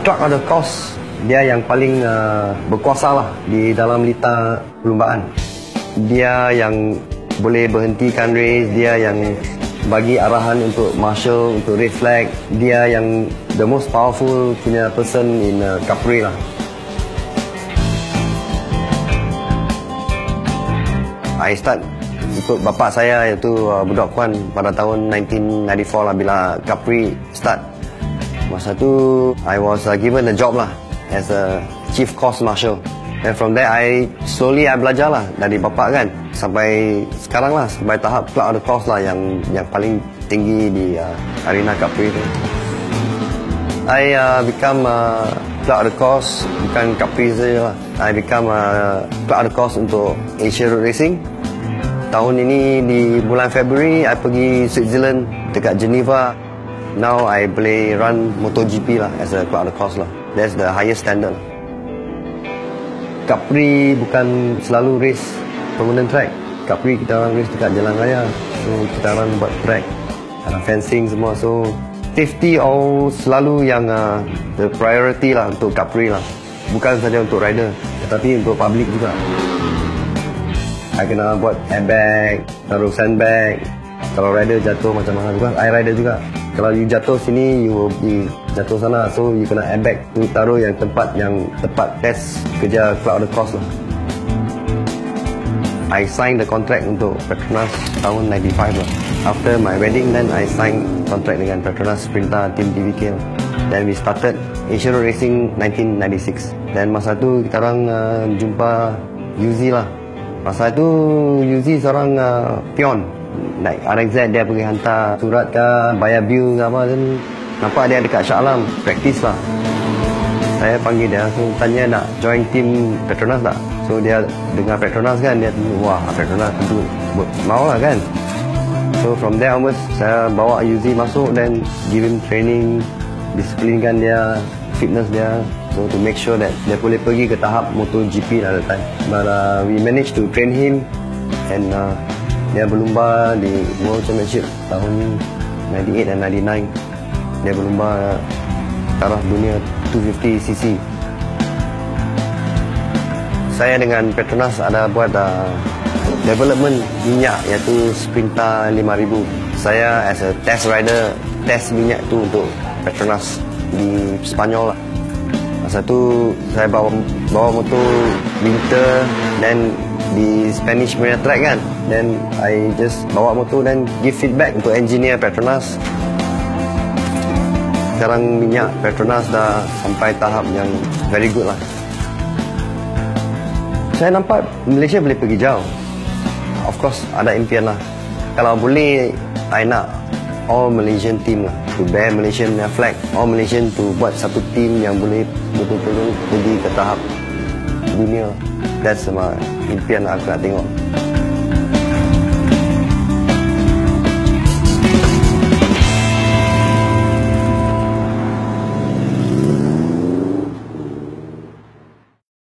Truck of the course, dia yang paling berkuasa lah di dalam lita perlumbaan. Dia yang boleh berhentikan race, dia yang bagi arahan untuk marshal, untuk red flag. Dia yang the most powerful punya person in Capri lah. I start ikut bapa saya iaitu Budak Kuan pada tahun 1994 lah bila Capri start. Masa tu I was given a job lah as a chief course marshal. And from there I belajar lah dari bapa kan sampai sekarang lah, sampai tahap clerk of the course lah yang paling tinggi di arena Capri tu. I become clerk of the course, bukan Capri saja lah. I become clerk of the course untuk Asia Road Racing. Tahun ini di bulan Februari I pergi Switzerland dekat Geneva. Now I boleh run MotoGP lah as a clerk of the course lah. That's the highest standard lah. Capri bukan selalu race permanent track. Capri kita orang race dekat jalan raya. So kita orang buat track, ada fencing semua. So safety selalu yang the priority lah untuk Capri lah. Bukan saja untuk rider tetapi untuk public juga. I kena buat airbag, taruh sandbag. Kalau rider jatuh macam mana juga, I rider juga. Kalau you jatuh sini, you will be jatuh sana. So you kena airbag tu taruh yang tempat yang tepat. Test kerja clerk of the course lah. I sign the contract untuk Petronas tahun 95 lah. After my wedding, then I sign contract dengan Petronas Sprinter Team TVK lah. Then we started Asia Road Racing 1996. Dan masa tu kita orang jumpa Yuzi lah. Masa tu Yuzi seorang pion. Like RXZ dia pergi hantar surat ke, bayar bil ke apa tu. Nampak dia dekat Shah Alam, practice lah. Saya panggil dia, so tanya nak join team Petronas tak? So dia dengar Petronas kan, dia wah Petronas tentu mau lah kan. So from there onwards, saya bawa Yuzi masuk dan give him training, disiplinkan dia, fitness dia. So to make sure that dia boleh pergi ke tahap MotoGP at the time. But we managed to train him and dia berlumba di World Championship tahun 98 dan 99. Dia berlumba taraf dunia 250cc. Saya dengan Petronas ada buat development minyak iaitu Sprinter 5000. Saya as a test rider, test minyak tu untuk Petronas di Spanyol lah. Masa tu saya bawa motor winter dan di Spanish Marina Track kan. Then I just bawa motor dan give feedback untuk engineer Petronas. Sekarang minyak Petronas dah sampai tahap yang very good lah. Saya nampak Malaysia boleh pergi jauh. Of course ada impian lah. Kalau boleh, I nak all Malaysian team lah, to bear Malaysian flag. All Malaysian to buat satu team yang boleh betul-betul pergi ke tahap dunia. That's my impian aku nak tengok.